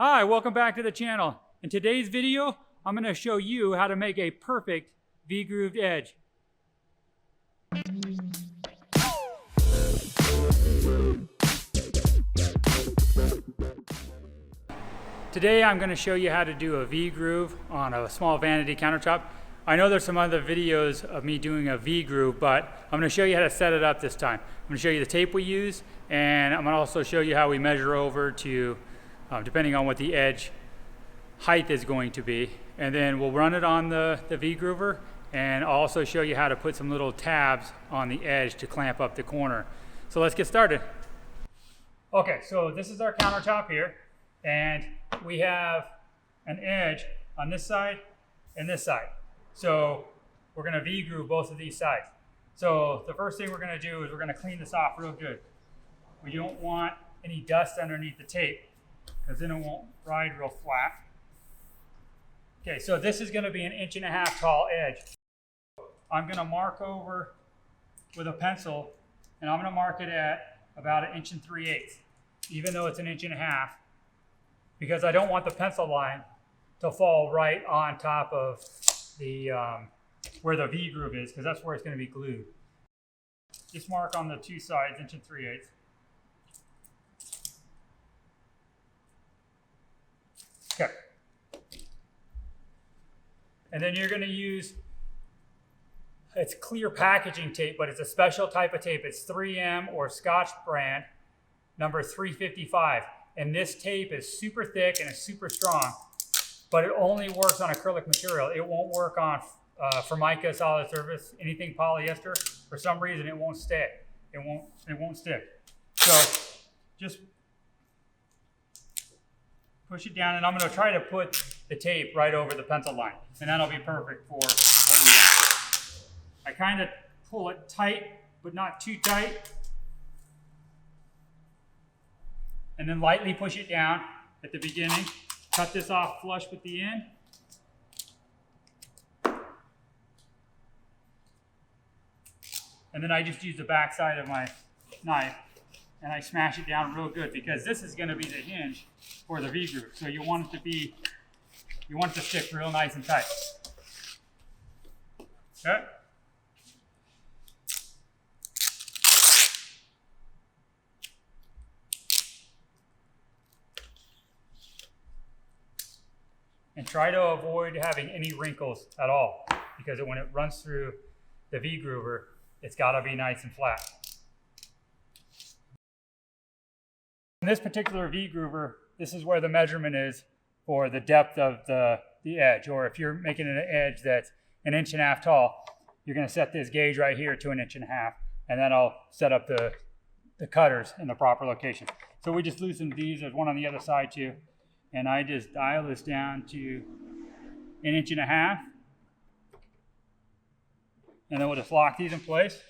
Hi, welcome back to the channel. In today's video, I'm going to show you how to make a perfect V-grooved edge. Today I'm going to show you how to do a V-groove on a small vanity countertop. I know there's some other videos of me doing a V-groove, but I'm going to show you how to set it up this time. I'm going to show you the tape we use, and I'm going to also show you how we measure over to depending on what the edge height is going to be. And then we'll run it on the V-groover, and I'll also show you how to put some little tabs on the edge to clamp up the corner. So let's get started. Okay, so this is our countertop here, and we have an edge on this side and this side. So we're gonna V-groove both of these sides. So the first thing we're gonna do is we're gonna clean this off real good. We don't want any dust underneath the tape, because then it won't ride real flat. Okay, so this is gonna be an 1.5 inch tall edge. I'm gonna mark over with a pencil, and I'm gonna mark it at about 1 3/8 inches, even though it's 1.5 inches, because I don't want the pencil line to fall right on top of the where the V-groove is, because that's where it's gonna be glued. Just mark on the two sides, 1 3/8 inches. Okay. And then you're going to use, it's clear packaging tape, but it's a special type of tape. It's 3M or Scotch brand, number 355. And this tape is super thick and it's super strong, but it only works on acrylic material. It won't work on Formica, solid surface, anything polyester. For some reason, it won't stick. It won't stick. So just push it down, and I'm going to try to put the tape right over the pencil line, and that'll be perfect for what we want. I kind of pull it tight, but not too tight, and then lightly push it down at the beginning. Cut this off flush with the end. And then I just use the back side of my knife, and I smash it down real good, because this is going to be the hinge for the V-groove. So you want it to stick real nice and tight. Okay. And try to avoid having any wrinkles at all, because when it runs through the V-groover, it's got to be nice and flat. In this particular V-groover, this is where the measurement is for the depth of the edge. Or if you're making an edge that's 1.5 inches tall, you're going to set this gauge right here to 1.5 inches, and then I'll set up the cutters in the proper location. So we just loosened these. There's one on the other side too, and I just dial this down to 1.5 inches, and then we'll just lock these in place.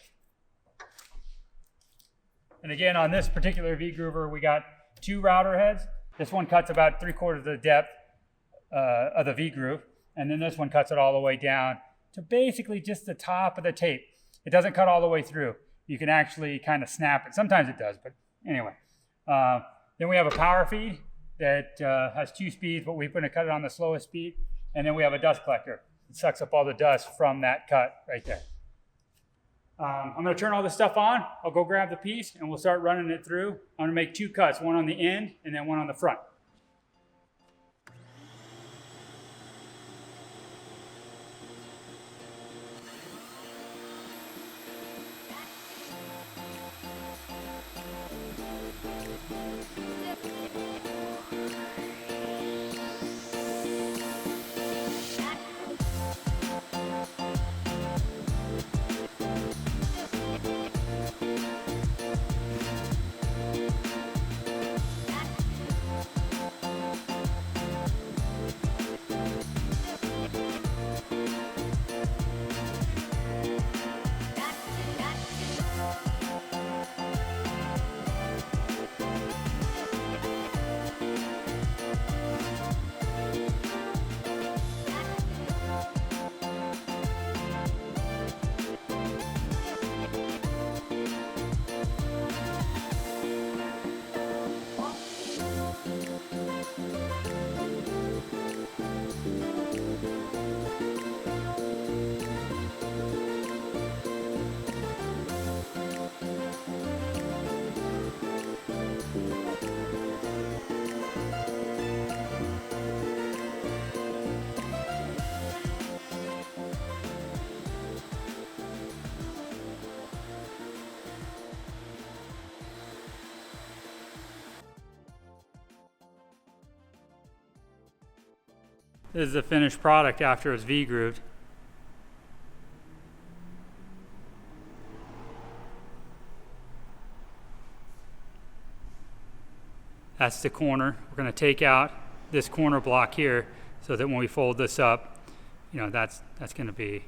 And again, on this particular V-groover, we got 2 router heads. This one cuts about 3/4 of the depth of the V-groove, and then this one cuts it all the way down to basically just the top of the tape. It doesn't cut all the way through. You can actually kind of snap it. Sometimes it does, but anyway. Then we have a power feed that has 2 speeds, but we're going to cut it on the slowest speed. And then we have a dust collector. It sucks up all the dust from that cut right there. I'm going to turn all this stuff on. I'll go grab the piece, and we'll start running it through. I'm going to make 2 cuts, one on the end and then one on the front. This is the finished product after it's V-grooved. That's the corner. We're going to take out this corner block here so that when we fold this up, you know, that's going to be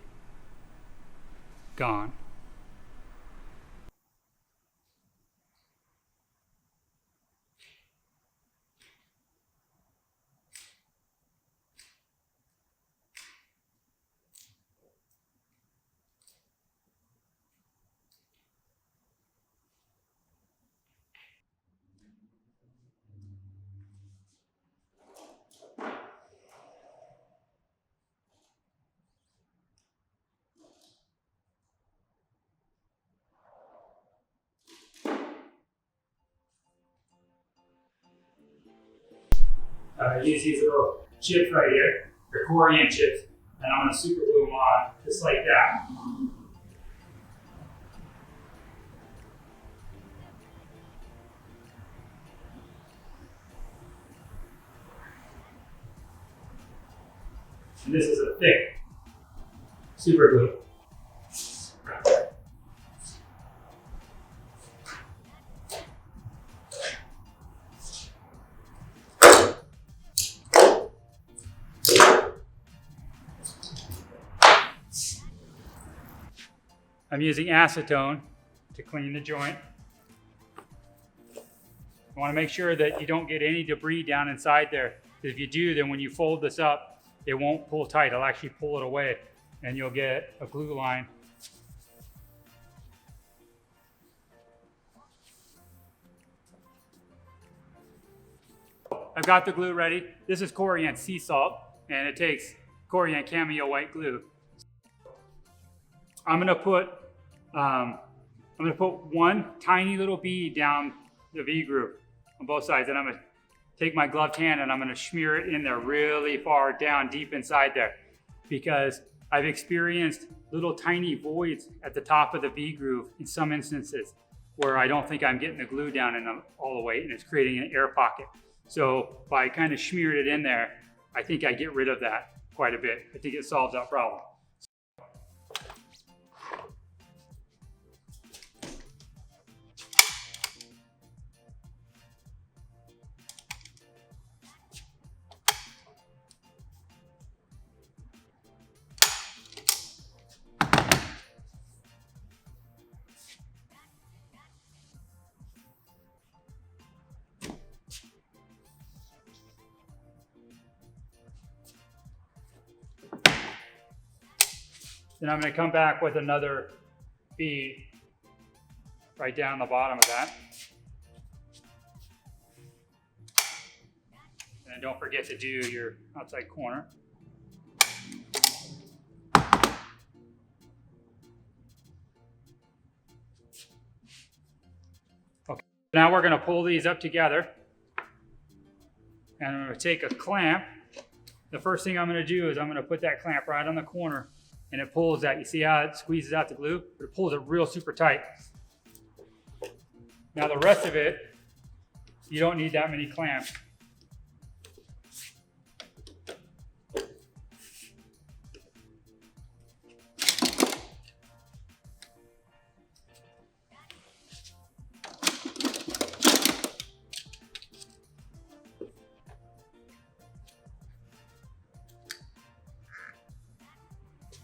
gone. Use these little chips right here, they're Corian chips, and I'm going to super glue them on just like that. And this is a thick super glue. I'm using acetone to clean the joint. You want to make sure that you don't get any debris down inside there. If you do, then when you fold this up, it won't pull tight. It'll actually pull it away and you'll get a glue line. I've got the glue ready. This is Corian sea salt, and it takes Corian cameo white glue. I'm gonna put one tiny little bead down the V-groove on both sides, and I'm gonna take my gloved hand and I'm gonna smear it in there really far down, deep inside there, because I've experienced little tiny voids at the top of the V-groove in some instances where I don't think I'm getting the glue down in them all the way, and it's creating an air pocket. So by kind of smearing it in there, I think I get rid of that quite a bit. I think it solves that problem. Then I'm going to come back with another bead right down the bottom of that. And don't forget to do your outside corner. Okay, now we're going to pull these up together. And I'm going to take a clamp. The first thing I'm going to do is I'm going to put that clamp right on the corner, and it pulls that. You see how it squeezes out the glue? But it pulls it real super tight. Now the rest of it, you don't need that many clamps.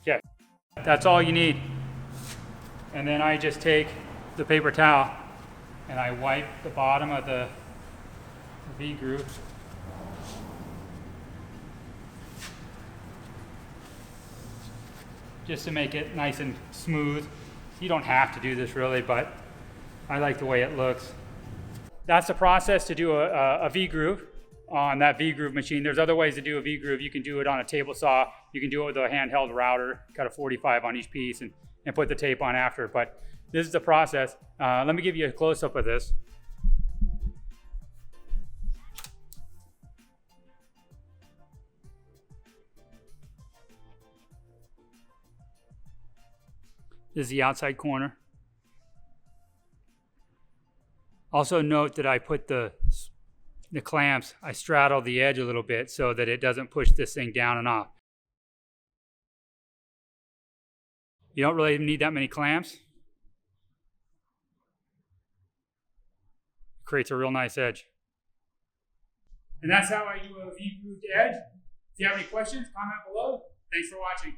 Okay, that's all you need. And then I just take the paper towel and I wipe the bottom of the V-groove. Just to make it nice and smooth. You don't have to do this really, but I like the way it looks. That's the process to do a V-groove on that V-groove machine. There's other ways to do a V-groove. You can do it on a table saw. You can do it with a handheld router, cut a 45 on each piece and put the tape on after. But this is the process. Let me give you a close-up of this. This is the outside corner. Also note that I put the the clamps, I straddle the edge a little bit so that it doesn't push this thing down and off. You don't really need that many clamps. Creates a real nice edge. And that's how I do a V-grooved edge. If you have any questions, comment below. Thanks for watching.